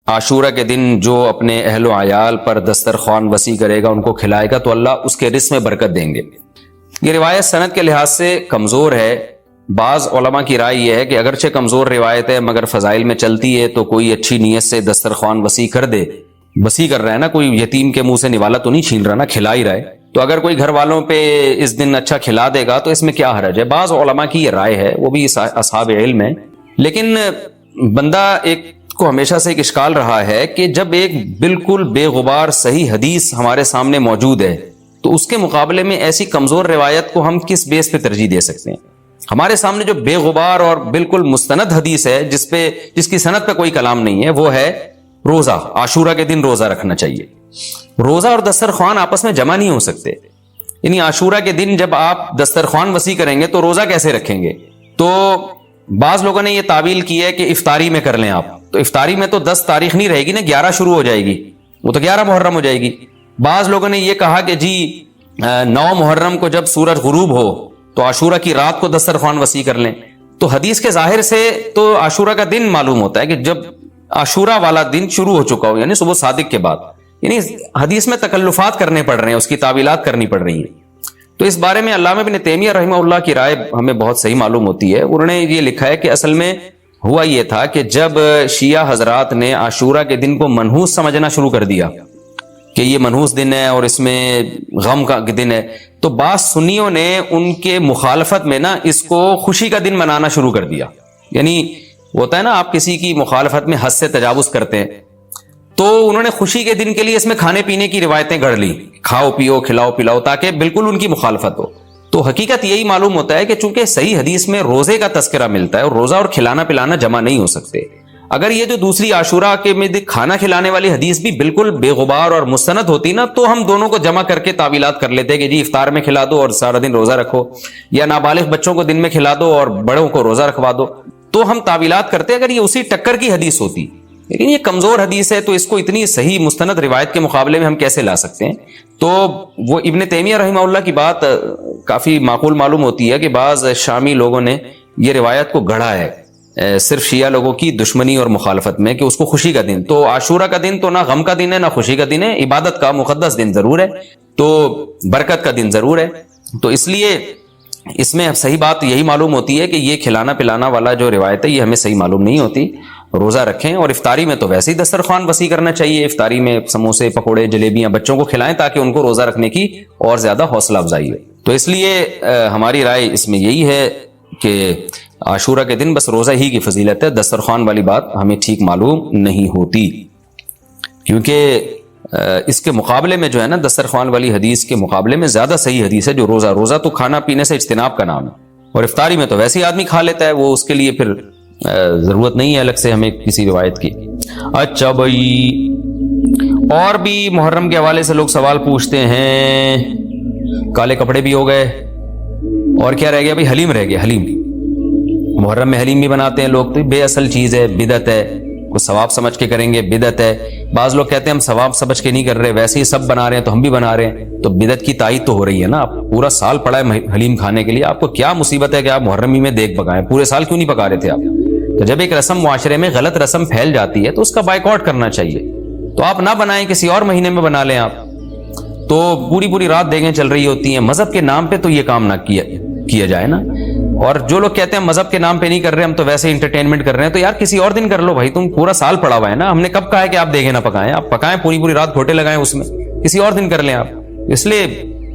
عاشورہ کے دن جو اپنے اہل و عیال پر دسترخوان وسیع کرے گا، ان کو کھلائے گا، تو اللہ اس کے رزق میں برکت دیں گے۔ یہ روایت سند کے لحاظ سے کمزور ہے۔ بعض علماء کی رائے یہ ہے کہ اگرچہ کمزور روایت ہے مگر فضائل میں چلتی ہے، تو کوئی اچھی نیت سے دسترخوان وسیع کر دے، وسیع کر رہا ہے نا، کوئی یتیم کے منہ سے نوالا تو نہیں چھین رہا نا، کھلا ہی رہا ہے، تو اگر کوئی گھر والوں پہ اس دن اچھا کھلا دے گا تو اس میں کیا حرج ہے؟ بعض علماء کی یہ رائے ہے، وہ بھی اصحاب علم ہے۔ لیکن بندہ ایک کو ہمیشہ سے ایک اشکال رہا ہے کہ جب ایک بالکل بے غبار صحیح حدیث ہمارے سامنے موجود ہے تو اس کے مقابلے میں ایسی کمزور روایت کو ہم کس بیس پہ ترجیح دے سکتے ہیں؟ ہمارے سامنے جو بے غبار اور بالکل مستند حدیث ہے، جس کی سند پہ کوئی کلام نہیں ہے، وہ ہے روزہ، عاشورہ کے دن روزہ رکھنا چاہیے۔ روزہ اور دسترخوان آپس میں جمع نہیں ہو سکتے، یعنی عاشورہ کے دن جب آپ دسترخوان وسیع کریں گے تو روزہ کیسے رکھیں گے؟ تو بعض لوگوں نے یہ تعویل کی ہے کہ افطاری میں کر لیں آپ، تو افطاری میں تو 10 تاریخ نہیں رہے گی نا، 11 شروع ہو جائے گی، وہ تو 11 محرم ہو جائے گی۔ بعض لوگوں نے یہ کہا کہ جی 9 محرم کو جب سورج غروب ہو تو عاشورہ کی رات کو دسترخوان وسیع کر لیں۔ تو حدیث کے ظاہر سے تو عاشورہ کا دن معلوم ہوتا ہے کہ جب عاشورہ والا دن شروع ہو چکا ہو، یعنی صبح صادق کے بعد، یعنی حدیث میں تکلفات کرنے پڑ رہے ہیں، اس کی تعویلات کرنی پڑ رہی ہیں۔ تو اس بارے میں علامہ ابن تیمیہ رحمہ اللہ کی رائے ہمیں بہت صحیح معلوم ہوتی ہے۔ انہوں نے یہ لکھا ہے کہ اصل میں ہوا یہ تھا کہ جب شیعہ حضرات نے عاشورہ کے دن کو منحوس سمجھنا شروع کر دیا کہ یہ منحوس دن ہے اور اس میں غم کا دن ہے، تو بعض سنیوں نے ان کے مخالفت میں نا اس کو خوشی کا دن منانا شروع کر دیا۔ یعنی ہوتا ہے نا، آپ کسی کی مخالفت میں حد سے تجاوز کرتے ہیں، تو انہوں نے خوشی کے دن کے لیے اس میں کھانے پینے کی روایتیں گڑھ لی، کھاؤ پیو کھلاؤ پلاؤ، تاکہ بالکل ان کی مخالفت ہو۔ تو حقیقت یہی معلوم ہوتا ہے کہ چونکہ صحیح حدیث میں روزے کا تذکرہ ملتا ہے اور روزہ اور کھلانا پلانا جمع نہیں ہو سکتے۔ اگر یہ جو دوسری عاشورہ کے میں کھانا کھلانے والی حدیث بھی بالکل بے غبار اور مستند ہوتی نا، تو ہم دونوں کو جمع کر کے تعویلات کر لیتے کہ جی افطار میں کھلا دو اور سارا دن روزہ رکھو، یا نابالغ بچوں کو دن میں کھلا دو اور بڑوں کو روزہ رکھوا دو، تو ہم تعویلات کرتے اگر یہ اسی ٹکر کی حدیث ہوتی۔ لیکن یہ کمزور حدیث ہے، تو اس کو اتنی صحیح مستند روایت کے مقابلے میں ہم کیسے لا سکتے ہیں؟ تو وہ ابن تیمیہ رحمہ اللہ کی بات کافی معقول معلوم ہوتی ہے کہ بعض شامی لوگوں نے یہ روایت کو گڑھا ہے صرف شیعہ لوگوں کی دشمنی اور مخالفت میں، کہ اس کو خوشی کا دن، تو عاشورہ کا دن تو نہ غم کا دن ہے نہ خوشی کا دن ہے، عبادت کا مقدس دن ضرور ہے، تو برکت کا دن ضرور ہے۔ تو اس لیے اس میں صحیح بات یہی معلوم ہوتی ہے کہ یہ کھلانا پلانا والا جو روایت ہے یہ ہمیں صحیح معلوم نہیں ہوتی۔ روزہ رکھیں، اور افطاری میں تو ویسے ہی دسترخوان وسیع کرنا چاہیے، افطاری میں سموسے پکوڑے جلیبیاں بچوں کو کھلائیں تاکہ ان کو روزہ رکھنے کی اور زیادہ حوصلہ افزائی ہو۔ تو اس لیے ہماری رائے اس میں یہی ہے کہ عاشورہ کے دن بس روزہ ہی کی فضیلت ہے، دسترخوان والی بات ہمیں ٹھیک معلوم نہیں ہوتی، کیونکہ اس کے مقابلے میں جو ہے نا دسترخوان والی حدیث کے مقابلے میں زیادہ صحیح حدیث ہے جو روزہ تو کھانا پینے سے اجتناب کا نام ہے، اور افطاری میں تو ویسے ہی آدمی کھا لیتا ہے، وہ اس کے لیے پھر ضرورت نہیں ہے الگ سے ہمیں کسی روایت کی۔ اچھا بھائی، اور بھی محرم کے حوالے سے لوگ سوال پوچھتے ہیں، کالے کپڑے بھی ہو گئے، اور کیا رہ گیا بھائی؟ حلیم رہ گیا۔ حلیم محرم میں حلیم بھی بناتے ہیں لوگ، تو بے اصل چیز ہے، بدعت ہے، کوئی ثواب سمجھ کے کریں گے بدعت ہے۔ بعض لوگ کہتے ہیں ہم ثواب سمجھ کے نہیں کر رہے، ویسے ہی سب بنا رہے ہیں تو ہم بھی بنا رہے ہیں، تو بدعت کی تائید تو ہو رہی ہے نا۔ آپ پورا سال پڑا ہے حلیم کھانے کے لیے، آپ کو کیا مصیبت ہے کہ آپ محرمی میں دیگ پکائیں؟ پورے سال کیوں نہیں پکا رہے تھے آپ؟ تو جب ایک رسم معاشرے میں غلط رسم پھیل جاتی ہے تو اس کا بائیکاٹ کرنا چاہیے، تو آپ نہ بنائیں، کسی اور مہینے میں بنا لیں آپ۔ تو پوری رات دیگیں چل رہی ہوتی ہیں، مذہب کے نام پہ تو یہ کام نہ کیا جائے نا۔ اور جو لوگ کہتے ہیں مذہب کے نام پہ نہیں کر رہے، ہم تو ویسے انٹرٹینمنٹ کر رہے ہیں، تو یار کسی اور دن کر لو بھائی، تم پورا سال پڑا ہوا ہے نا، ہم نے کب کہا ہے کہ آپ دیگیں نہ پکائیں؟ آپ پکائیں، پوری رات گھوٹے لگائیں اس میں، کسی اور دن کر لیں آپ۔ اس لیے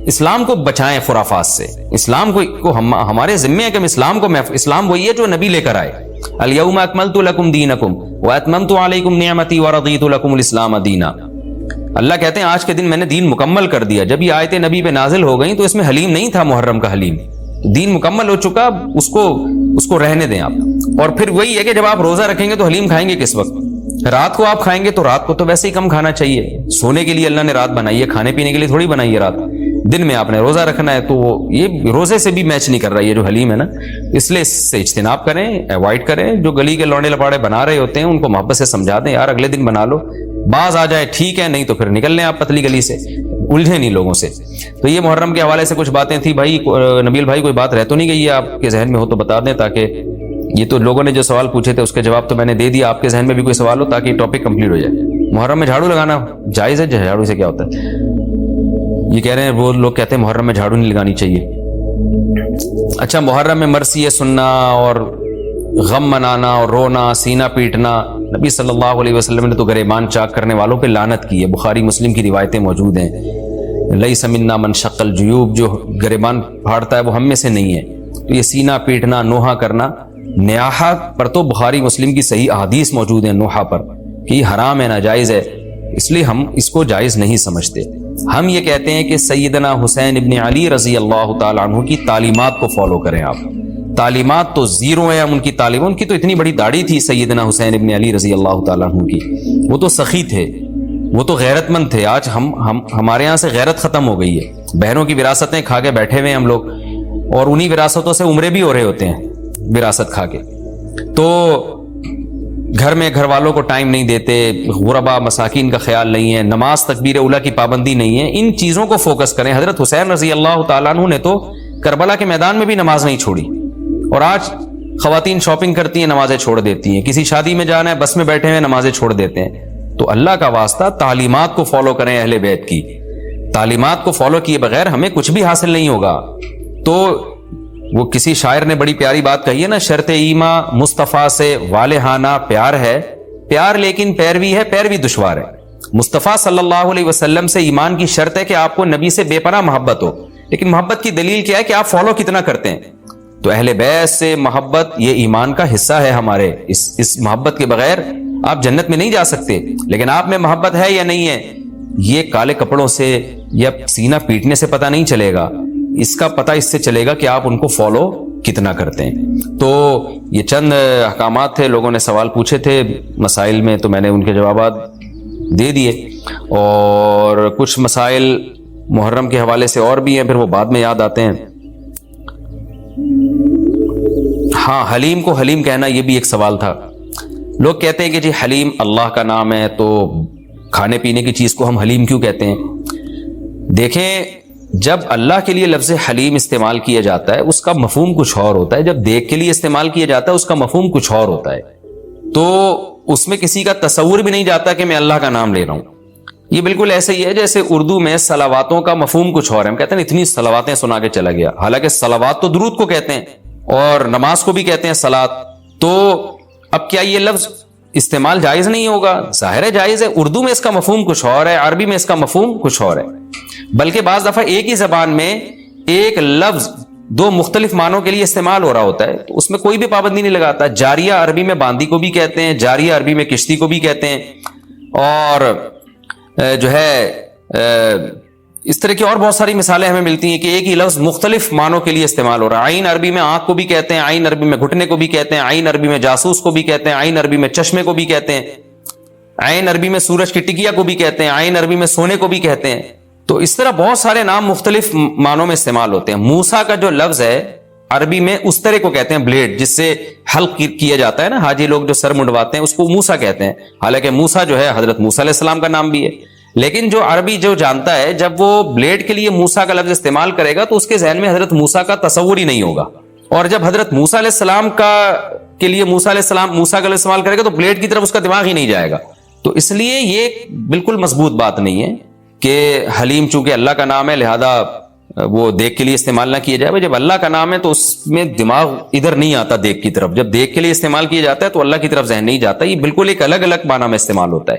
اسلام کو بچائیں خرافات سے، اسلام کو ہمارے ذمے ہے کہ ہم اسلام وہی ہے جو نبی لے کر آئے، الیوم اکملت لکم دینکم واتممت علیکم نعمتی ورضیت لکم الاسلام دینا۔ اللہ کہتے ہیں آج کے دن میں نے دین مکمل کر دیا۔ جب یہ آیتیں نبی پہ نازل ہو گئیں تو اس میں حلیم نہیں تھا، محرم کا حلیم، دین مکمل ہو چکا، اس کو رہنے دیں آپ۔ اور پھر وہی ہے کہ جب آپ روزہ رکھیں گے تو حلیم کھائیں گے کس وقت؟ رات کو آپ کھائیں گے تو رات کو تو ویسے ہی کم کھانا چاہیے، سونے کے لیے اللہ نے رات بنائی ہے، کھانے پینے کے لیے تھوڑی بنائی ہے رات۔ دن میں آپ نے روزہ رکھنا ہے، تو یہ روزے سے بھی میچ نہیں کر رہا یہ جو حلیم ہے نا، اس لیے اس سے اجتناب کریں، ایوائڈ کریں۔ جو گلی کے لونڈے لپاڑے بنا رہے ہوتے ہیں ان کو محبت سے سمجھا دیں، یار اگلے دن بنا لو، باز آ جائے ٹھیک ہے، نہیں تو پھر نکل لیں آپ پتلی گلی سے، الجھے نہیں لوگوں سے۔ تو یہ محرم کے حوالے سے کچھ باتیں تھیں بھائی۔ نبیل بھائی کوئی بات رہ تو نہیں گئی ہے آپ کے ذہن میں ہو تو بتا دیں، تاکہ یہ تو لوگوں نے جو سوال پوچھے تھے اس کے جواب تو میں نے دے دیا. آپ کے ذہن میں بھی کوئی سوال ہو تاکہ ٹاپک کمپلیٹ ہو جائے. محرم میں جھاڑو لگانا جائز ہے؟ جھاڑو سے کیا ہوتا ہے؟ یہ کہہ رہے ہیں وہ لوگ کہتے ہیں محرم میں جھاڑو نہیں لگانی چاہیے. اچھا, محرم میں مرثیے سننا اور غم منانا اور رونا, سینہ پیٹنا, نبی صلی اللہ علیہ وسلم نے تو گریبان چاک کرنے والوں پہ لعنت کی ہے. بخاری مسلم کی روایتیں موجود ہیں. لیس منا من شق الجیوب, جو گریبان پھاڑتا ہے وہ ہم میں سے نہیں ہے. تو یہ سینہ پیٹنا, نوحہ کرنا, نیاحہ پر تو بخاری مسلم کی صحیح احادیث موجود ہیں نوحہ پر کہ یہ حرام ہے, ناجائز ہے, اس لیے ہم اس کو جائز نہیں سمجھتے. ہم یہ کہتے ہیں کہ سیدنا حسین ابن علی رضی اللہ تعالیٰ عنہ کی تعلیمات کو فالو کریں. آپ تعلیمات تو زیرو ہیں ہم ان کی تعلیم. ان کی تو اتنی بڑی داڑھی تھی سیدنا حسین ابن علی رضی اللہ تعالیٰ عنہ کی, وہ تو سخی تھے, وہ تو غیرت مند تھے. آج ہمارے یہاں سے غیرت ختم ہو گئی ہے. بہنوں کی وراثتیں کھا کے بیٹھے ہوئے ہیں ہم لوگ, اور انہی وراثتوں سے عمرے بھی ہو رہے ہوتے ہیں وراثت کھا کے. تو گھر میں گھر والوں کو ٹائم نہیں دیتے, غربا مساکین کا خیال نہیں ہے, نماز تکبیر اولیٰ کی پابندی نہیں ہے. ان چیزوں کو فوکس کریں. حضرت حسین رضی اللہ تعالیٰ عنہ نے تو کربلا کے میدان میں بھی نماز نہیں چھوڑی, اور آج خواتین شاپنگ کرتی ہیں, نمازیں چھوڑ دیتی ہیں. کسی شادی میں جانا ہے, بس میں بیٹھے ہوئے نمازیں چھوڑ دیتے ہیں. تو اللہ کا واسطہ تعلیمات کو فالو کریں اہل بیت کی. تعلیمات کو فالو کیے بغیر ہمیں کچھ بھی حاصل نہیں ہوگا. تو وہ کسی شاعر نے بڑی پیاری بات کہی ہے نا, شرط ایما مصطفیٰ سے والہانہ پیار ہے, پیار لیکن پیروی ہے, پیروی دشوار ہے. مصطفیٰ صلی اللہ علیہ وسلم سے ایمان کی شرط ہے کہ آپ کو نبی سے بے پناہ محبت ہو, لیکن محبت کی دلیل کیا ہے کہ آپ فالو کتنا کرتے ہیں. تو اہل بیت سے محبت یہ ایمان کا حصہ ہے ہمارے. اس محبت کے بغیر آپ جنت میں نہیں جا سکتے. لیکن آپ میں محبت ہے یا نہیں ہے, یہ کالے کپڑوں سے یا سینہ پیٹنے سے پتہ نہیں چلے گا. اس کا پتہ اس سے چلے گا کہ آپ ان کو فالو کتنا کرتے ہیں. تو یہ چند احکامات تھے. لوگوں نے سوال پوچھے تھے مسائل میں, تو میں نے ان کے جوابات دے دیے. اور کچھ مسائل محرم کے حوالے سے اور بھی ہیں, پھر وہ بعد میں یاد آتے ہیں. ہاں, حلیم کو حلیم کہنا, یہ بھی ایک سوال تھا. لوگ کہتے ہیں کہ جی حلیم اللہ کا نام ہے, تو کھانے پینے کی چیز کو ہم حلیم کیوں کہتے ہیں؟ دیکھیں, جب اللہ کے لیے لفظ حلیم استعمال کیا جاتا ہے اس کا مفہوم کچھ اور ہوتا ہے. جب دیکھ کے لیے استعمال کیا جاتا ہے اس کا مفہوم کچھ اور ہوتا ہے. تو اس میں کسی کا تصور بھی نہیں جاتا کہ میں اللہ کا نام لے رہا ہوں. یہ بالکل ایسے ہی ہے جیسے اردو میں صلواتوں کا مفہوم کچھ اور ہے. ہم کہتے ہیں اتنی صلواتیں سنا کے چلا گیا, حالانکہ صلوات تو درود کو کہتے ہیں اور نماز کو بھی کہتے ہیں صلات. تو اب کیا یہ لفظ استعمال جائز نہیں ہوگا؟ ظاہر ہے جائز ہے. اردو میں اس کا مفہوم کچھ اور ہے, عربی میں اس کا مفہوم کچھ اور ہے. بلکہ بعض دفعہ ایک ہی زبان میں ایک لفظ دو مختلف معنوں کے لیے استعمال ہو رہا ہوتا ہے, تو اس میں کوئی بھی پابندی نہیں لگاتا. جاریہ عربی میں باندی کو بھی کہتے ہیں, جاریہ عربی میں کشتی کو بھی کہتے ہیں, اور جو ہے اس طرح کی اور بہت ساری مثالیں ہمیں ملتی ہیں کہ ایک ہی لفظ مختلف معنوں کے لیے استعمال ہو رہا ہے. عین عربی میں آنکھ کو بھی کہتے ہیں, عین عربی میں گھٹنے کو بھی کہتے ہیں, عین عربی میں جاسوس کو بھی کہتے ہیں, عین عربی میں چشمے کو بھی کہتے ہیں, عین عربی میں سورج کی ٹکیا کو بھی کہتے ہیں, عین عربی میں سونے کو بھی کہتے ہیں. تو اس طرح بہت سارے نام مختلف معنوں میں استعمال ہوتے ہیں. موسیٰ کا جو لفظ ہے عربی میں استرے کو کہتے ہیں, بلیڈ جس سے حلق کیا جاتا ہے نا, حاجی لوگ جو سر منڈواتے ہیں اس کو موسیٰ کہتے ہیں. حالانکہ موسیٰ جو ہے حضرت موسیٰ علیہ السلام کا نام بھی ہے. لیکن جو عربی جو جانتا ہے, جب وہ بلیڈ کے لیے موسیٰ کا لفظ استعمال کرے گا تو اس کے ذہن میں حضرت موسیٰ کا تصور ہی نہیں ہوگا. اور جب حضرت موسیٰ علیہ السلام کے لیے موسیٰ کا لفظ استعمال کرے گا تو بلیڈ کی طرف اس کا دماغ ہی نہیں جائے گا. تو اس لیے یہ بالکل مضبوط بات نہیں ہے کہ حلیم چونکہ اللہ کا نام ہے لہذا وہ دیکھ کے لیے استعمال نہ کیا جائے. جب اللہ کا نام ہے تو اس میں دماغ ادھر نہیں آتا دیکھ کی طرف. جب دیکھ کے لیے استعمال کیا جاتا ہے تو اللہ کی طرف ذہن نہیں جاتا. یہ بالکل ایک الگ الگ معنی میں استعمال ہوتا ہے.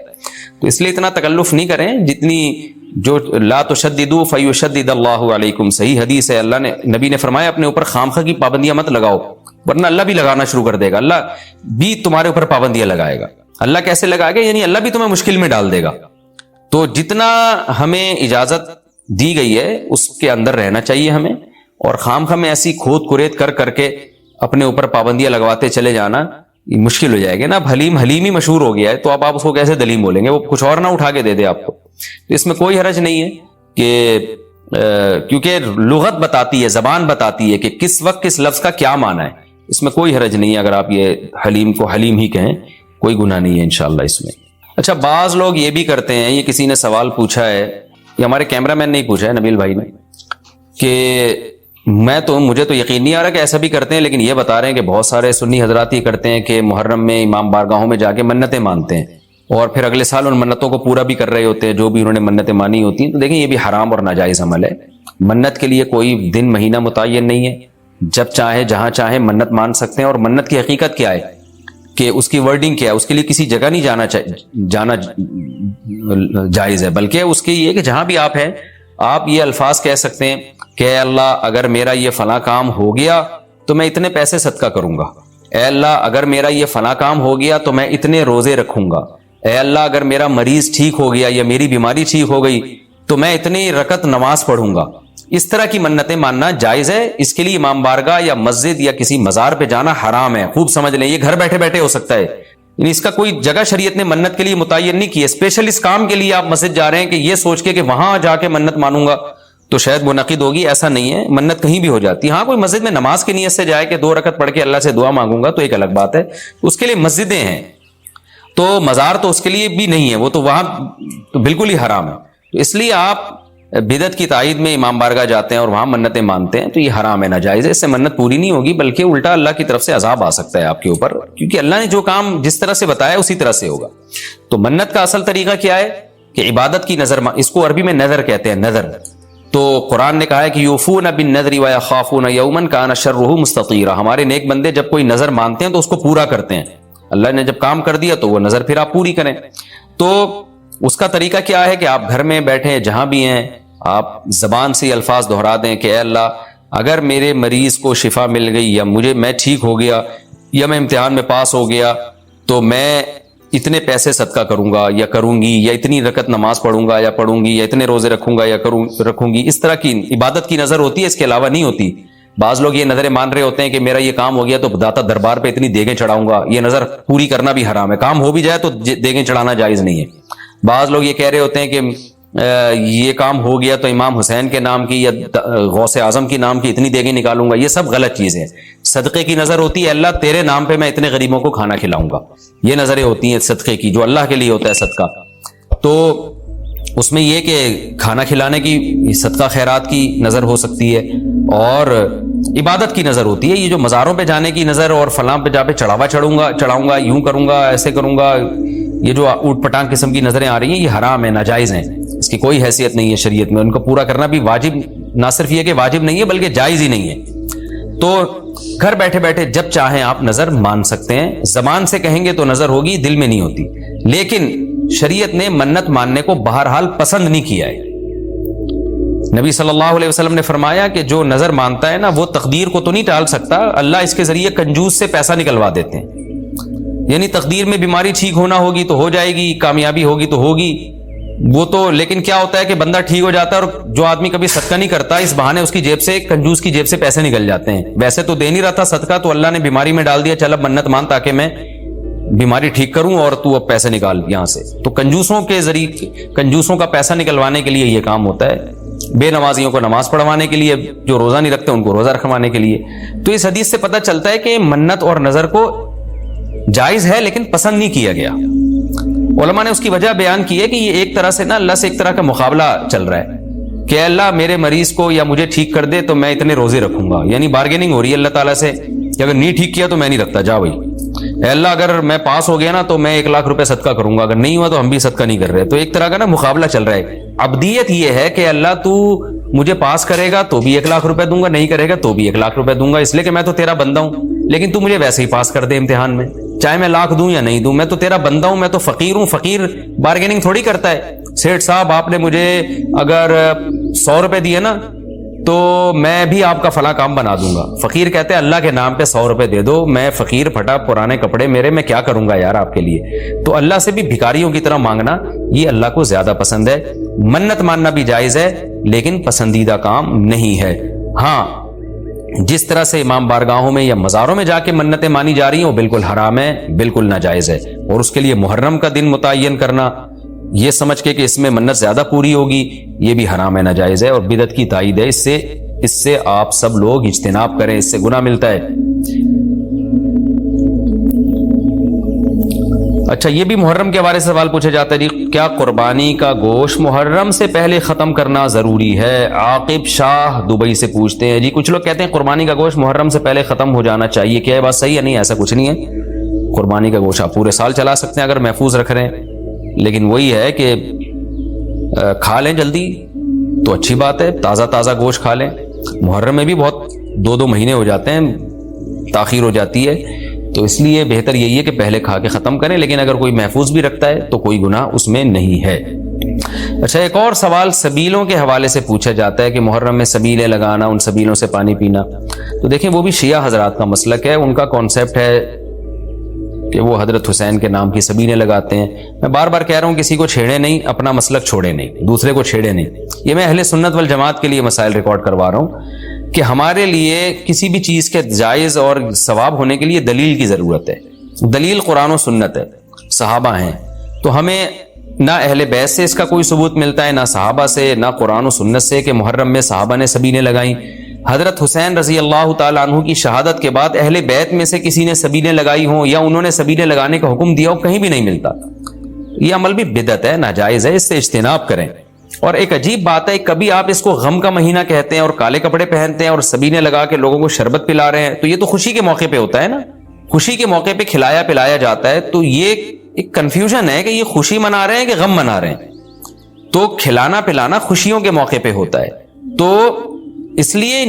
تو اس لیے اتنا تکلف نہیں کریں جتنی جو لا تشددوا فیشدد اللہ علیکم. صحیح حدیث ہے, اللہ نے نبی نے فرمایا اپنے اوپر خامخواہ کی پابندیاں مت لگاؤ ورنہ اللہ بھی لگانا شروع کر دے گا. اللہ بھی تمہارے اوپر پابندیاں لگائے گا. اللہ کیسے لگائے گا؟ یعنی اللہ بھی تمہیں مشکل میں ڈال دے گا. تو جتنا ہمیں اجازت دی گئی ہے اس کے اندر رہنا چاہیے ہمیں, اور خامخواہ میں ایسی کھود کریت کر کے اپنے اوپر پابندیاں لگواتے چلے جانا یہ مشکل ہو جائے گا نا. اب حلیم ہی مشہور ہو گیا ہے تو اب آپ اس کو کیسے دلیم بولیں گے؟ وہ کچھ اور نہ اٹھا کے دے دے آپ کو. تو اس میں کوئی حرج نہیں ہے کہ کیونکہ لغت بتاتی ہے, زبان بتاتی ہے کہ کس وقت کس لفظ کا کیا معنی ہے. اس میں کوئی حرج نہیں ہے اگر آپ یہ حلیم کو حلیم ہی کہیں, کوئی گناہ نہیں ہے انشاءاللہ اس میں. اچھا, بعض لوگ یہ بھی کرتے ہیں, یہ کسی نے سوال پوچھا ہے, یہ ہمارے کیمرہ مین نے ہی پوچھا ہے نبیل بھائی نے, کہ مجھے تو یقین نہیں آ رہا کہ ایسا بھی کرتے ہیں، لیکن یہ بتا رہے ہیں کہ بہت سارے سنی حضرات یہ کرتے ہیں کہ محرم میں امام بارگاہوں میں جا کے منتیں مانتے ہیں اور پھر اگلے سال ان منتوں کو پورا بھی کر رہے ہوتے ہیں جو بھی انہوں نے منتیں مانی ہوتی ہیں. تو دیکھیں یہ بھی حرام اور ناجائز عمل ہے. منت کے لیے کوئی دن مہینہ متعین نہیں ہے، جب چاہے جہاں چاہے منت مان سکتے ہیں. اور منت کی حقیقت کیا ہے کہ اس کی ورڈنگ کیا ہے، اس کے لیے کسی جگہ نہیں جانا جائز ہے، بلکہ اس کے یہ کہ جہاں بھی آپ ہیں آپ یہ الفاظ کہہ سکتے ہیں کہ اے اللہ اگر میرا یہ فلاں کام ہو گیا تو میں اتنے پیسے صدقہ کروں گا. اے اللہ اگر میرا یہ فلاں کام ہو گیا تو میں اتنے روزے رکھوں گا. اے اللہ اگر میرا مریض ٹھیک ہو گیا یا میری بیماری ٹھیک ہو گئی تو میں اتنی رکعت نماز پڑھوں گا. اس طرح کی منتیں ماننا جائز ہے. اس کے لیے امام بارگاہ یا مسجد یا کسی مزار پہ جانا حرام ہے. خوب سمجھ لیں، یہ گھر بیٹھے بیٹھے ہو سکتا ہے، یعنی اس کا کوئی جگہ شریعت نے منت کے لیے متعین نہیں کی ہے. اسپیشل اس کام کے لیے آپ مسجد جا رہے ہیں کہ یہ سوچ کے کہ وہاں جا کے منت مانوں گا تو شاید منعقد ہوگی، ایسا نہیں ہے. منت کہیں بھی ہو جاتی ہے. ہاں کوئی مسجد میں نماز کی نیت سے جائے کہ 2 رکعت پڑھ کے اللہ سے دعا مانگوں گا تو ایک الگ بات ہے، اس کے لیے مسجدیں ہیں. تو مزار تو اس کے لیے بھی نہیں ہے، وہ تو وہاں تو بالکل ہی حرام ہے. تو اس لیے آپ بدعت کی تائید میں امام بارگاہ جاتے ہیں اور وہاں منتیں مانتے ہیں تو یہ حرام ہے، ناجائز ہے. اس سے منت پوری نہیں ہوگی بلکہ الٹا اللہ کی طرف سے عذاب آ سکتا ہے آپ کے اوپر، کیونکہ اللہ نے جو کام جس طرح سے بتایا اسی طرح سے ہوگا. تو منت کا اصل طریقہ کیا ہے کہ عبادت کی نظر، اس کو عربی میں نظر کہتے ہیں، نظر. تو قرآن نے کہا ہے کہ یوفون بالنذر ویخافون یوما کان شرہ مستطیرا. ہمارے نیک بندے جب کوئی نظر مانتے ہیں تو اس کو پورا کرتے ہیں. اللہ نے جب کام کر دیا تو وہ نظر پھر آپ پوری کریں. تو اس کا طریقہ کیا ہے کہ آپ گھر میں بیٹھیں جہاں بھی ہیں آپ زبان سے الفاظ دہرا دیں کہ اے اللہ اگر میرے مریض کو شفا مل گئی یا میں ٹھیک ہو گیا یا میں امتحان میں پاس ہو گیا تو میں اتنے پیسے صدقہ کروں گا یا کروں گی، یا اتنی رکعت نماز پڑھوں گا یا پڑھوں گی، یا اتنے روزے رکھوں گا یا رکھوں گی. اس طرح کی عبادت کی نظر ہوتی ہے، اس کے علاوہ نہیں ہوتی. بعض لوگ یہ نظریں مان رہے ہوتے ہیں کہ میرا یہ کام ہو گیا تو داتا دربار پہ اتنی دیگیں چڑھاؤں گا. یہ نظر پوری کرنا بھی حرام ہے. کام ہو بھی جائے تو دیگیں چڑھانا جائز نہیں ہے. بعض لوگ یہ کہہ رہے ہوتے ہیں کہ یہ کام ہو گیا تو امام حسین کے نام کی یا غوث اعظم کے نام کی اتنی دیگیں نکالوں گا. یہ سب غلط چیزیں. صدقے کی نظر ہوتی ہے اللہ تیرے نام پہ میں اتنے غریبوں کو کھانا کھلاؤں گا. یہ نظریں ہوتی ہیں صدقے کی، جو اللہ کے لیے ہوتا ہے صدقہ. تو اس میں یہ کہ کھانا کھلانے کی، صدقہ خیرات کی نظر ہو سکتی ہے اور عبادت کی نظر ہوتی ہے. یہ جو مزاروں پہ جانے کی نظر اور فلاں پہ جا پہ چڑھاؤں گا، یوں کروں گا، ایسے کروں گا، یہ جو اوٹ پٹانگ قسم کی نظریں آ رہی ہیں یہ حرام ہے، ناجائز ہیں. اس کی کوئی حیثیت نہیں ہے شریعت میں. ان کو پورا کرنا بھی واجب، نہ صرف یہ کہ واجب نہیں ہے بلکہ جائز ہی نہیں ہے. تو گھر بیٹھے بیٹھے جب چاہیں آپ نظر مان سکتے ہیں. زبان سے کہیں گے تو نظر ہوگی، دل میں نہیں ہوتی. لیکن شریعت نے منت ماننے کو بہرحال پسند نہیں کیا ہے. نبی صلی اللہ علیہ وسلم نے فرمایا کہ جو نظر مانتا ہے نا وہ تقدیر کو تو نہیں ٹال سکتا، اللہ اس کے ذریعے کنجوس سے پیسہ نکلوا دیتے ہیں. یعنی تقدیر میں بیماری ٹھیک ہونا ہوگی تو ہو جائے گی، کامیابی ہوگی تو ہوگی، وہ تو. لیکن کیا ہوتا ہے کہ بندہ ٹھیک ہو جاتا ہے اور جو آدمی کبھی صدقہ نہیں کرتا اس بہانے اس کی جیب سے، کنجوس کی جیب سے پیسے نکل جاتے ہیں. ویسے تو دے نہیں رہا تھا صدقہ تو اللہ نے بیماری میں ڈال دیا، چل اب منت مان تاکہ میں بیماری ٹھیک کروں اور تو اب پیسے نکال یہاں سے. تو کنجوسوں کے ذریعے، کنجوسوں کا پیسہ نکلوانے کے لیے یہ کام ہوتا ہے. بے نمازیوں کو نماز پڑھوانے کے لیے، جو روزہ نہیں رکھتے ان کو روزہ رکھوانے کے لیے. تو اس حدیث سے پتہ چلتا ہے کہ منت اور نظر کو جائز ہے لیکن پسند نہیں کیا گیا. علماء نے اس کی وجہ بیان کی ہے کہ یہ ایک طرح سے نا اللہ سے ایک طرح کا مقابلہ چل رہا ہے کہ اللہ میرے مریض کو یا مجھے ٹھیک کر دے تو میں اتنے روزے رکھوں گا. یعنی بارگیننگ ہو رہی ہے اللہ تعالیٰ سے کہ اگر نہیں ٹھیک کیا تو میں نہیں رکھتا، جا بھائی. اے اللہ اگر میں پاس ہو گیا نا تو میں 1 لاکھ روپے صدقہ کروں گا، اگر نہیں ہوا تو ہم بھی صدقہ نہیں کر رہے. تو ایک طرح کا نا مقابلہ چل رہا ہے. عبدیت یہ ہے کہ اللہ تو مجھے پاس کرے گا تو بھی 1 لاکھ روپے دوں گا، نہیں کرے گا تو بھی 1 لاکھ روپے دوں گا، اس لیے کہ میں تو تیرا بندہ ہوں. لیکن تو مجھے ویسے ہی پاس کر دے امتحان میں، چاہے میں لاکھ دوں یا نہیں دوں، میں تو تیرا بندہ ہوں، میں تو فقیر ہوں. فقیر بارگیننگ تھوڑی کرتا ہے. سیٹھ صاحب آپ نے مجھے اگر 100 روپے دیے نا تو میں بھی آپ کا فلاں کام بنا دوں گا. فقیر کہتے ہیں اللہ کے نام پہ 100 روپے دے دو، میں فقیر پھٹا پرانے کپڑے میرے، میں کیا کروں گا یار آپ کے لیے. تو اللہ سے بھی بھکاریوں کی طرح مانگنا یہ اللہ کو زیادہ پسند ہے. منت ماننا بھی جائز ہے لیکن پسندیدہ کام نہیں ہے. ہاں جس طرح سے امام بارگاہوں میں یا مزاروں میں جا کے منتیں مانی جا رہی ہیں وہ بالکل حرام ہے، بالکل ناجائز ہے. اور اس کے لیے محرم کا دن متعین کرنا یہ سمجھ کے کہ اس میں منت زیادہ پوری ہوگی یہ بھی حرام ہے، ناجائز ہے اور بدعت کی تائید ہے. اس سے آپ سب لوگ اجتناب کریں، اس سے گناہ ملتا ہے. اچھا یہ بھی محرم کے حوالے سے سوال پوچھا جاتا ہے جی، کیا قربانی کا گوشت محرم سے پہلے ختم کرنا ضروری ہے؟ عاقب شاہ دبئی سے پوچھتے ہیں جی، کچھ لوگ کہتے ہیں قربانی کا گوشت محرم سے پہلے ختم ہو جانا چاہیے، کیا یہ بات صحیح ہے؟ نہیں، ایسا کچھ نہیں ہے، قربانی کا گوشت آپ پورے سال چلا سکتے ہیں اگر محفوظ رکھ رہے ہیں، لیکن وہی ہے کہ کھا لیں جلدی تو اچھی بات ہے، تازہ تازہ گوشت کھا لیں۔ محرم میں بھی بہت 2 مہینے ہو جاتے ہیں، تاخیر ہو جاتی ہے، تو اس لیے بہتر یہی ہے کہ پہلے کھا کے ختم کریں، لیکن اگر کوئی محفوظ بھی رکھتا ہے تو کوئی گناہ اس میں نہیں ہے۔ اچھا ایک اور سوال سبیلوں کے حوالے سے پوچھا جاتا ہے کہ محرم میں سبیلیں لگانا، ان سبیلوں سے پانی پینا، تو دیکھیں وہ بھی شیعہ حضرات کا مسلک ہے، ان کا کانسیپٹ ہے کہ وہ حضرت حسین کے نام کی سبیلیں لگاتے ہیں۔ میں بار بار کہہ رہا ہوں کسی کو چھیڑے نہیں، اپنا مسلک چھوڑے نہیں، دوسرے کو چھیڑے نہیں، یہ میں اہل سنت والجماعت کے لیے مسائل ریکارڈ کروا رہا ہوں کہ ہمارے لیے کسی بھی چیز کے جائز اور ثواب ہونے کے لیے دلیل کی ضرورت ہے، دلیل قرآن و سنت ہے، صحابہ ہیں، تو ہمیں نہ اہل بیت سے اس کا کوئی ثبوت ملتا ہے، نہ صحابہ سے، نہ قرآن و سنت سے کہ محرم میں صحابہ نے سبیلیں لگائیں۔ حضرت حسین رضی اللہ تعالیٰ عنہ کی شہادت کے بعد اہل بیت میں سے کسی نے سبیلیں لگائی ہوں یا انہوں نے سبیلیں لگانے کا حکم دیا ہو، کہیں بھی نہیں ملتا۔ یہ عمل بھی بدعت ہے، ناجائز ہے، اس سے اجتناب کریں۔ اور ایک عجیب بات ہے، کبھی آپ اس کو غم کا مہینہ کہتے ہیں اور کالے کپڑے پہنتے ہیں اور سبیلیں لگا کے لوگوں کو شربت پلا رہے ہیں، تو یہ تو خوشی کے موقع پہ ہوتا ہے نا، خوشی کے موقع پہ کھلایا پلایا جاتا ہے، تو یہ ایک کنفیوژن ہے کہ یہ خوشی منا رہے ہیں کہ غم منا رہے ہیں، تو کھلانا پلانا خوشیوں کے موقع پہ ہوتا ہے، تو اس لیے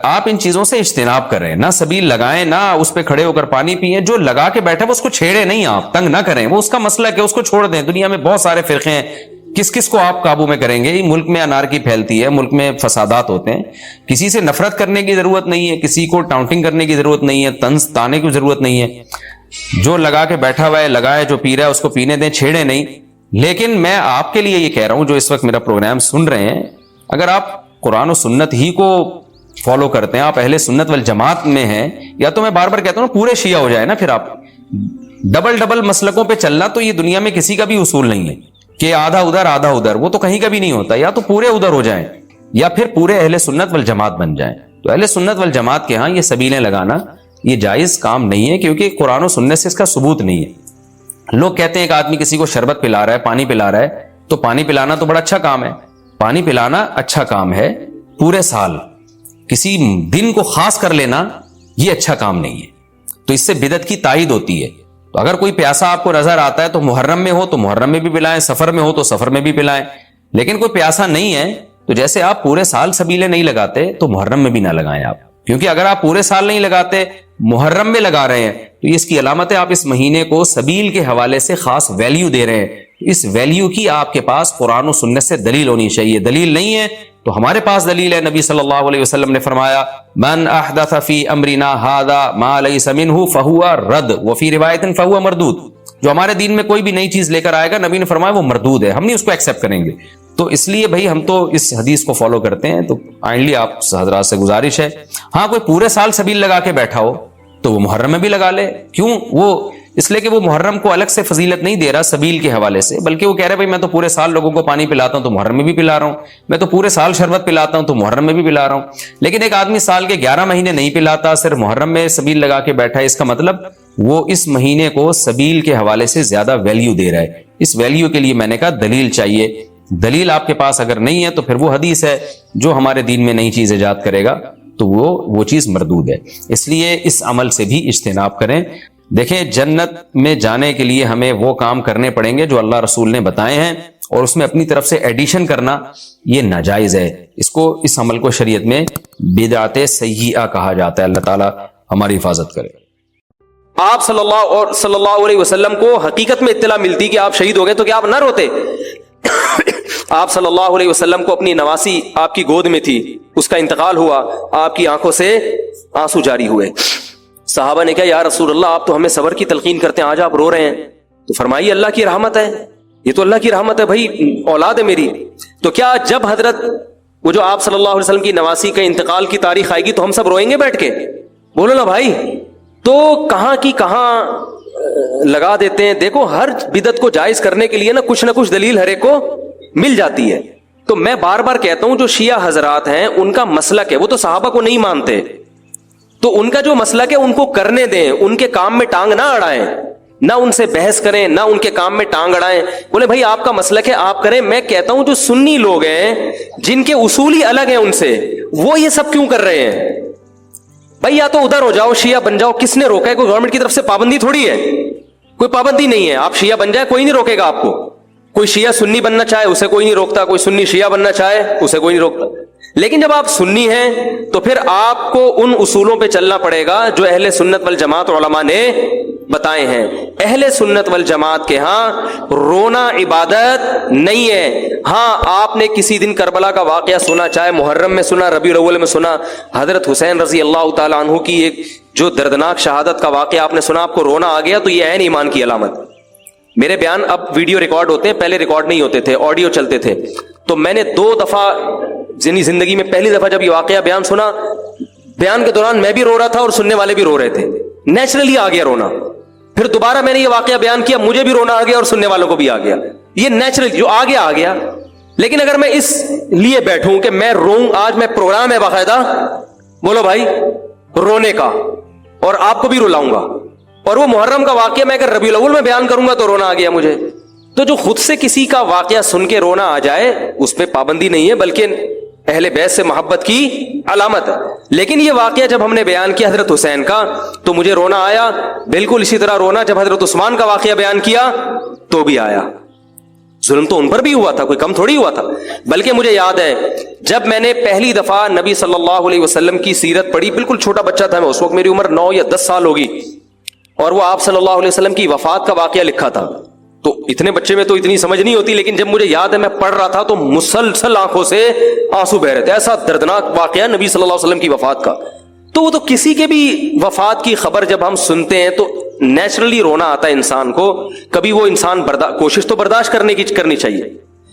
آپ ان چیزوں سے اجتناب کریں، نہ سبیل لگائیں، نہ اس پہ کھڑے ہو کر پانی پئیں، جو لگا کے بیٹھا وہ اس کو چھیڑے نہیں، آپ تنگ نہ کریں، وہ اس کا مسئلہ ہے، اس کو چھوڑ دیں۔ دنیا میں بہت سارے فرقے ہیں، کس کس کو آپ قابو میں کریں گے؟ ملک میں انارکی پھیلتی ہے، ملک میں فسادات ہوتے ہیں، کسی سے نفرت کرنے کی ضرورت نہیں ہے، کسی کو ٹاؤنٹنگ کرنے کی ضرورت نہیں ہے، طنز تانے کی ضرورت نہیں ہے، جو لگا کے بیٹھا ہوا ہے لگائے، جو پی رہا ہے اس کو پینے دیں، چھیڑے نہیں۔ لیکن میں آپ کے لیے یہ کہہ رہا ہوں جو اس وقت میرا پروگرام سن رہے ہیں، اگر آپ قرآن و سنت ہی کو فالو کرتے ہیں، آپ اہل سنت والجماعت میں ہیں، یا تو میں بار بار کہتا ہوں پورے شیعہ ہو جائے نا، پھر آپ ڈبل مسلکوں پہ چلنا تو یہ دنیا میں کسی کا بھی اصول نہیں ہے کہ آدھا ادھر آدھا ادھر، وہ تو کہیں کا بھی نہیں ہوتا، یا تو پورے ادھر ہو جائیں یا پھر پورے اہل سنت والجماعت بن جائیں۔ تو اہل سنت والجماعت کے ہاں یہ سبیلیں لگانا یہ جائز کام نہیں ہے، کیونکہ قرآن و سنت سے اس کا ثبوت نہیں ہے۔ لوگ کہتے ہیں کہ آدمی کسی کو شربت پلا رہا ہے، پانی پلا رہا ہے، تو پانی پلانا تو بڑا اچھا کام ہے، پانی پلانا اچھا کام ہے، پورے سال کسی دن کو خاص کر لینا یہ اچھا کام نہیں ہے، تو اس سے بدعت کی تائید ہوتی ہے۔ تو اگر کوئی پیاسا آپ کو نظر آتا ہے تو محرم میں ہو تو محرم میں بھی پلائیں، سفر میں ہو تو سفر میں بھی پلائیں، لیکن کوئی پیاسا نہیں ہے تو جیسے آپ پورے سال سبیلیں نہیں لگاتے تو محرم میں بھی نہ لگائیں آپ، کیونکہ اگر آپ پورے سال نہیں لگاتے محرم میں لگا رہے ہیں تو اس کی علامت ہے آپ اس مہینے کو سبیل کے حوالے سے خاص ویلیو دے رہے ہیں، اس ویلیو کی آپ کے پاس قرآن و سنت سے دلیل ہونی چاہیے۔ دلیل نہیں ہے تو ہمارے پاس دلیل ہے، نبی صلی اللہ علیہ وسلم نے فرمایا من احدث فی امرنا ھذا ما لیس منہ فہو رد وفی روایت فہو مردود، جو ہمارے دین میں کوئی بھی نئی چیز لے کر آئے گا نبی نے فرمایا وہ مردود ہے، ہم نہیں اس کو ایکسیپٹ کریں گے۔ تو اس لیے بھائی ہم تو اس حدیث کو فالو کرتے ہیں، تو کائنڈلی آپ حضرات سے گزارش ہے، ہاں کوئی پورے سال سبیل لگا کے بیٹھا ہو تو وہ محرم میں بھی لگا لے، کیوں؟ وہ اس لیے کہ وہ محرم کو الگ سے فضیلت نہیں دے رہا سبیل کے حوالے سے، بلکہ وہ کہہ رہا ہے بھائی میں تو پورے سال لوگوں کو پانی پلاتا ہوں تو محرم میں بھی پلا رہا ہوں، میں تو پورے سال شربت پلاتا ہوں تو محرم میں بھی پلا رہا ہوں۔ لیکن ایک آدمی سال کے 11 مہینے نہیں پلاتا، صرف محرم میں سبیل لگا کے بیٹھا ہے، اس کا مطلب وہ اس مہینے کو سبیل کے حوالے سے زیادہ ویلیو دے رہا ہے۔ اس ویلیو کے لیے میں نے کہا دلیل چاہیے، دلیل آپ کے پاس اگر نہیں ہے تو پھر وہ حدیث ہے جو ہمارے دین میں نئی چیز ایجاد کرے گا تو وہ چیز مردود ہے، اس لیے اس عمل سے بھی اجتناب کریں۔ دیکھیں جنت میں جانے کے لیے ہمیں وہ کام کرنے پڑیں گے جو اللہ رسول نے بتائے ہیں، اور اس میں اپنی طرف سے ایڈیشن کرنا یہ ناجائز ہے، اس عمل کو شریعت میں بدعت سیئہ کہا جاتا ہے۔ اللہ تعالیٰ ہماری حفاظت کرے۔ آپ صلی اللہ علیہ وسلم کو حقیقت میں اطلاع ملتی کہ آپ شہید ہو گئے تو کیا آپ نہ روتے؟ آپ صلی اللہ علیہ وسلم کو اپنی نواسی آپ کی گود میں تھی، اس کا انتقال ہوا، آپ کی آنکھوں سے آنسو جاری ہوئے۔ صحابہ نے کہا یا رسول اللہ آپ تو ہمیں صبر کی تلقین کرتے ہیں، آج آپ رو رہے ہیں، تو فرمائیے اللہ کی رحمت ہے، یہ تو اللہ کی رحمت ہے بھائی، اولاد ہے میری۔ تو کیا جب حضرت وہ جو آپ صلی اللہ علیہ وسلم کی نواسی کا انتقال کی تاریخ آئے گی تو ہم سب روئیں گے بیٹھ کے؟ بولو نا بھائی، تو کہاں کی کہاں لگا دیتے ہیں۔ دیکھو ہر بدعت کو جائز کرنے کے لیے نا کچھ دلیل ہر ایک کو مل جاتی ہے۔ تو میں بار بار کہتا ہوں جو شیعہ حضرات ہیں ان کا مسلک ہے، وہ تو صحابہ کو نہیں مانتے، تو ان کا جو مسلک ہے ان کو کرنے دیں، ان کے کام میں ٹانگ نہ اڑائیں۔ نہ ان سے بحث کریں، نہ ان کے کام میں ٹانگ اڑائیں. بولے بھائی آپ کا مسلک ہے آپ کریں. میں کہتا ہوں جو سنی لوگ ہیں جن کے اصول ہی الگ ہیں ان سے، وہ یہ سب کیوں کر رہے ہیں؟ بھائی یا تو ادھر ہو جاؤ، شیعہ بن جاؤ. کس نے روکا ہے؟ کوئی گورنمنٹ کی طرف سے پابندی تھوڑی ہے، کوئی پابندی نہیں ہے. آپ شیعہ بن جائے کوئی نہیں روکے گا آپ کو. کوئی شیعہ سنی بننا چاہے اسے کوئی نہیں روکتا، کوئی سنی شیعہ بننا چاہے اسے کوئی نہیں روکتا. لیکن جب آپ سنی ہیں تو پھر آپ کو ان اصولوں پہ چلنا پڑے گا جو اہل سنت والجماعت علماء نے بتائے ہیں. اہل سنت والجماعت کے ہاں رونا عبادت نہیں ہے. ہاں آپ نے کسی دن کربلا کا واقعہ سنا، چاہے محرم میں سنا، ربیع الاول میں سنا، حضرت حسین رضی اللہ تعالیٰ عنہ کی ایک جو دردناک شہادت کا واقعہ آپ نے سنا، آپ کو رونا آ گیا، تو یہ عین ایمان کی علامت. میرے بیان اب ویڈیو ریکارڈ ہوتے ہیں، پہلے ریکارڈ نہیں ہوتے تھے، آڈیو چلتے تھے. تو میں نے 2 دفعہ زندگی میں پہلی دفعہ جب یہ واقعہ بیان سنا، بیان کے دوران میں بھی رو رہا تھا اور سننے والے بھی رو رہے تھے. نیچرلی آ گیا رونا. پھر دوبارہ میں نے یہ واقعہ بیان کیا، مجھے بھی رونا آ گیا اور سننے والوں کو بھی آ گیا. یہ نیچرل جو آ گیا آ گیا. لیکن اگر میں اس لیے بیٹھوں کہ میں روؤں، آج میں پروگرام ہے باقاعدہ، بولو بھائی، رونے کا، اور آپ کو بھی رلاؤں گا. اور وہ محرم کا واقعہ میں اگر ربیع الاول میں بیان کروں گا تو رونا آ گیا مجھے. تو جو خود سے کسی کا واقعہ سن کے رونا آ جائے اس پہ پابندی نہیں ہے، بلکہ اہل بیت سے محبت کی علامت ہے. لیکن یہ واقعہ جب ہم نے بیان کیا حضرت حسین کا تو مجھے رونا آیا. بالکل اسی طرح رونا جب حضرت عثمان کا واقعہ بیان کیا تو بھی آیا. ظلم تو ان پر بھی ہوا تھا، کوئی کم تھوڑی ہوا تھا. بلکہ مجھے یاد ہے جب میں نے پہلی دفعہ نبی صلی اللہ علیہ وسلم کی سیرت پڑھی، بالکل چھوٹا بچہ تھا میں اس وقت، میری عمر 9 یا 10 سال ہوگی، اور وہ آپ صلی اللہ علیہ وسلم کی وفات کا واقعہ لکھا تھا. تو اتنے بچے میں تو اتنی سمجھ نہیں ہوتی، لیکن جب مجھے یاد ہے میں پڑھ رہا تھا تو مسلسل آنکھوں سے آنسو بہ رہے تھے. ایسا دردناک واقعہ نبی صلی اللہ علیہ وسلم کی وفات کا. تو وہ تو کسی کے بھی وفات کی خبر جب ہم سنتے ہیں تو نیچرلی رونا آتا ہے انسان کو. کبھی وہ انسان کوشش تو برداشت کرنی چاہیے.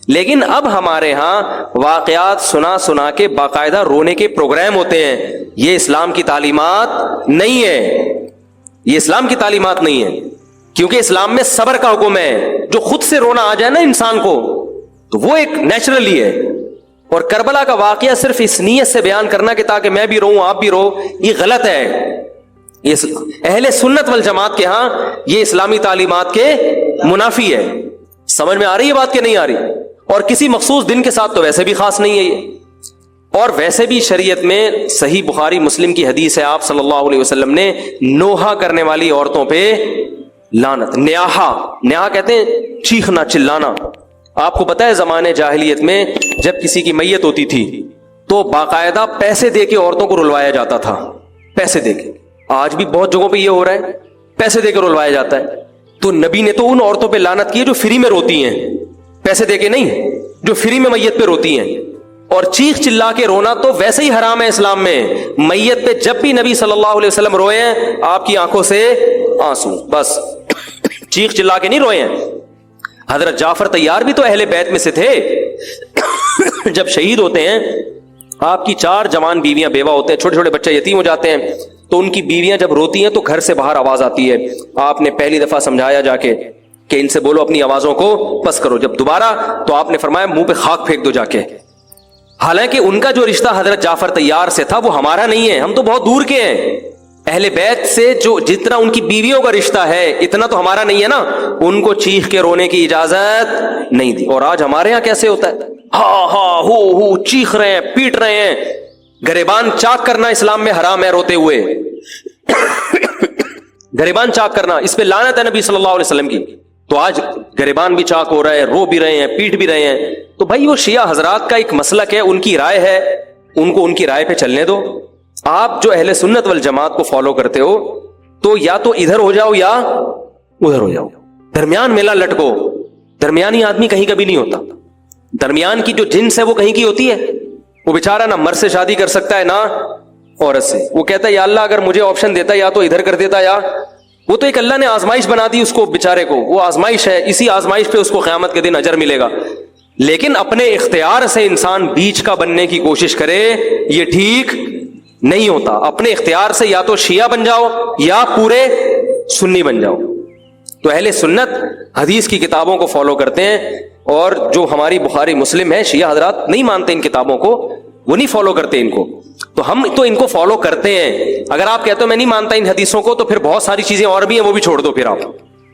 لیکن اب ہمارے ہاں واقعات سنا کے باقاعدہ رونے کے پروگرام ہوتے ہیں. یہ اسلام کی تعلیمات نہیں ہے، یہ اسلام کی تعلیمات نہیں ہے. کیونکہ اسلام میں صبر کا حکم ہے. جو خود سے رونا آ جائے نا انسان کو تو وہ ایک نیچرلی ہے. اور کربلا کا واقعہ صرف اس نیت سے بیان کرنا کہ تاکہ میں بھی روؤں آپ بھی رو، یہ غلط ہے. یہ اہل سنت والجماعت کے ہاں یہ اسلامی تعلیمات کے منافی ہے. سمجھ میں آ رہی ہے بات کہ نہیں آ رہی؟ اور کسی مخصوص دن کے ساتھ تو ویسے بھی خاص نہیں ہے یہ. اور ویسے بھی شریعت میں صحیح بخاری مسلم کی حدیث ہے، آپ صلی اللہ علیہ وسلم نے نوحہ کرنے والی عورتوں پہ لعنت. نیاحہ کہتے ہیں چیخنا، چلانا. آپ کو پتا ہے زمانے جاہلیت میں جب کسی کی میت ہوتی تھی تو باقاعدہ پیسے دے کے عورتوں کو رلوایا جاتا تھا. پیسے دے کے. آج بھی بہت جگہوں پہ یہ ہو رہا ہے، پیسے دے کے رلوایا جاتا ہے. تو نبی نے تو ان عورتوں پہ لعنت کی ہے جو فری میں روتی ہیں، پیسے دے کے نہیں، جو فری میں میت پہ روتی ہیں. اور چیخ چلا کے رونا تو ویسے ہی حرام ہے اسلام میں. میت پہ جب بھی نبی صلی اللہ علیہ وسلم روئے ہیں آپ کی آنکھوں سے آنسو، بس چیخ چلا کے نہیں روئے ہیں. حضرت جعفر طیار بھی تو اہل بیت میں سے تھے. جب شہید ہوتے ہیں آپ کی 4 جوان بیویاں بیوہ ہوتے ہیں، چھوٹے چھوٹے بچے یتیم ہو جاتے ہیں، تو ان کی بیویاں جب روتی ہیں تو گھر سے باہر آواز آتی ہے. آپ نے پہلی دفعہ سمجھایا جا کے کہ ان سے بولو اپنی آوازوں کو پس کرو. جب دوبارہ تو آپ نے فرمایا منہ پہ خاک پھینک دو جا کے. حالانکہ ان کا جو رشتہ حضرت جعفر طیار سے تھا وہ ہمارا نہیں ہے، ہم تو بہت دور کے ہیں. اہل بیت سے جو جتنا ان کی بیویوں کا رشتہ ہے اتنا تو ہمارا نہیں ہے نا. ان کو چیخ کے رونے کی اجازت نہیں دی. اور آج ہمارے ہاں کیسے ہوتا ہے، ہاں ہاں ہو چیخ رہے ہیں، پیٹ رہے ہیں. گریبان چاک کرنا اسلام میں حرام ہے روتے ہوئے. گریبان چاک کرنا اس پہ لعنت ہے نبی صلی اللہ علیہ وسلم کی. تو آج گریبان بھی چاک ہو رہا ہے، رو بھی رہے ہیں، پیٹ بھی رہے ہیں. تو بھائی وہ شیعہ حضرات کا ایک مسلک ہے، ان کی رائے ہے، ان کو ان کی رائے پہ چلنے دو. آپ جو اہل سنت والجماعت کو فالو کرتے ہو تو یا تو ادھر ہو جاؤ یا ادھر ہو جاؤ، درمیان میلہ لٹکو. درمیانی آدمی کہیں کبھی نہیں ہوتا. درمیان کی جو جنس ہے وہ کہیں کی ہوتی ہے. وہ بیچارہ نہ مرد سے شادی کر سکتا ہے نہ عورت سے. وہ کہتا ہے یا اللہ اگر مجھے آپشن دیتا یا تو ادھر کر دیتا یا وہ تو ایک اللہ نے آزمائش بنا دی اس کو بیچارے کو. وہ آزمائش ہے، اسی آزمائش پہ اس کو قیامت کے دن اجر ملے گا. لیکن اپنے اختیار سے انسان بیچ کا بننے کی کوشش کرے یہ ٹھیک نہیں ہوتا. اپنے اختیار سے یا تو شیعہ بن جاؤ یا پورے سنی بن جاؤ. تو اہل سنت حدیث کی کتابوں کو فالو کرتے ہیں، اور جو ہماری بخاری مسلم ہے شیعہ حضرات نہیں مانتے ان کتابوں کو، وہ نہیں فالو کرتے ان کو. تو ہم تو ان کو فالو کرتے ہیں. اگر آپ کہتے ہو میں نہیں مانتا ان حدیثوں کو تو پھر بہت ساری چیزیں اور بھی ہیں وہ بھی چھوڑ دو. پھر آپ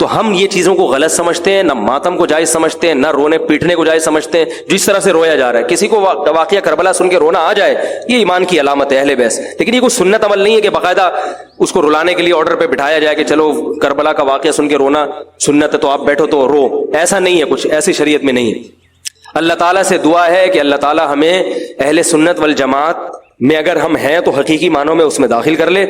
تو ہم یہ چیزوں کو غلط سمجھتے ہیں، نہ ماتم کو جائز سمجھتے ہیں، نہ رونے پیٹنے کو جائز سمجھتے ہیں. جس طرح سے رویا جا رہا ہے، کسی کو واقعہ کربلا سن کے رونا آ جائے، یہ ایمان کی علامت ہے اہل بیت. لیکن یہ کوئی سنت عمل نہیں ہے کہ باقاعدہ اس کو رلانے کے لیے آرڈر پہ بٹھایا جائے کہ چلو کربلا کا واقعہ سن کے رونا سنت ہے تو آپ بیٹھو تو رو. ایسا نہیں ہے، کچھ ایسی شریعت میں نہیں ہے. اللہ تعالیٰ سے دعا ہے کہ اللہ تعالیٰ ہمیں اہل سنت والجماعت میں اگر ہم ہیں تو حقیقی معنوں میں اس میں داخل کر لے.